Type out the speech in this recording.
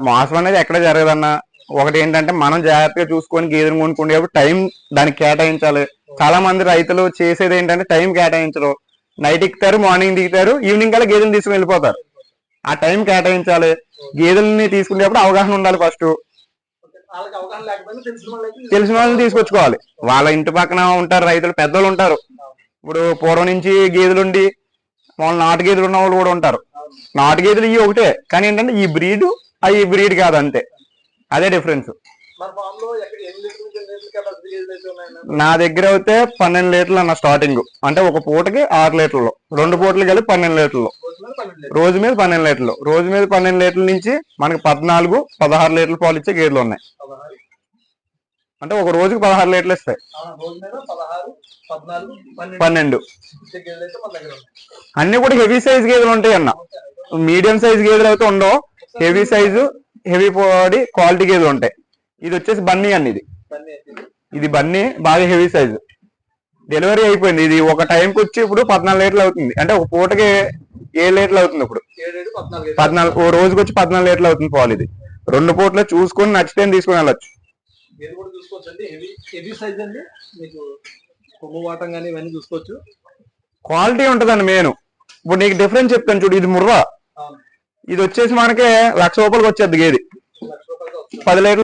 మోసం అనేది ఎక్కడ జరగదన్నా. ఒకటి ఏంటంటే మనం జాగ్రత్తగా చూసుకొని గేదెను కొనుక్కునేప్పుడు టైం దానికి కేటాయించాలి. చాలా మంది రైతులు చేసేది ఏంటంటే టైం కేటాయించరు. నైట్ ఎక్కుతారు, మార్నింగ్ దిగుతారు, ఈవినింగ్ కల్లా గేదెలు తీసుకుని వెళ్ళిపోతారు. ఆ టైం కేటాయించాలి. గేదెల్ని తీసుకునేప్పుడు అవగాహన ఉండాలి. ఫస్ట్ తెలిసిన వాళ్ళని తీసుకొచ్చుకోవాలి. వాళ్ళ ఇంటి పక్కన ఉంటారు రైతులు, పెద్దలు ఉంటారు. ఇప్పుడు పూర్వం నుంచి గేదెలుండి వాళ్ళు నాటు గేదెలు ఉన్న వాళ్ళు కూడా ఉంటారు. నాటు గేదెలు ఇవి ఒకటే, కానీ ఏంటంటే ఈ బ్రీడ్ అవి బ్రీడ్ కాదు, అంతే. అదే డిఫరెన్స్. నా దగ్గర అయితే 12 లీటర్లు అన్న స్టార్టింగ్. అంటే ఒక పూటకి 6 లీటర్లు, 2 పూటలు కలిపి 12 లీటర్లు, రోజు మీద 12 లీటర్లు. రోజు మీద 12 లీటర్ల నుంచి మనకి 14, 16 లీటర్ల పాలు ఇచ్చే గేదెలు ఉన్నాయి. అంటే ఒక రోజుకి 16 లీటర్లు ఇస్తాయి. 12 అన్ని కూడా హెవీ సైజ్ గేదెలు ఉంటాయి అన్న. మీడియం సైజ్ గేదెలు అయితే ఉండవు. Heavy size, heavy body quality గేదెలు ఉంటాయి. ఇది వచ్చేసి బన్నీ అన్న. ఇది బన్నీ బాగా హెవీ సైజు. డెలివరీ అయిపోయింది. ఇది ఒక టైంకి వచ్చి ఇప్పుడు 14 లీటర్లు అవుతుంది. అంటే ఒక పూటకి 7 లీటర్లు అవుతుంది. ఇప్పుడు 14, ఓ రోజుకి వచ్చి 14 లీటర్లు అవుతుంది పాలు. ఇది 2 పూటలు చూసుకొని నచ్చితే తీసుకుని వెళ్ళచ్చు. క్వాలిటీ ఉంటదండి మెయిన్. ఇప్పుడు నీకు డిఫరెన్స్ చెప్తాను చూడు. ఇది ముర్రా. ఇది వచ్చేసి మనకి 1,00,000 రూపాయలకి వచ్చేది గేది. 10 లీటర్లు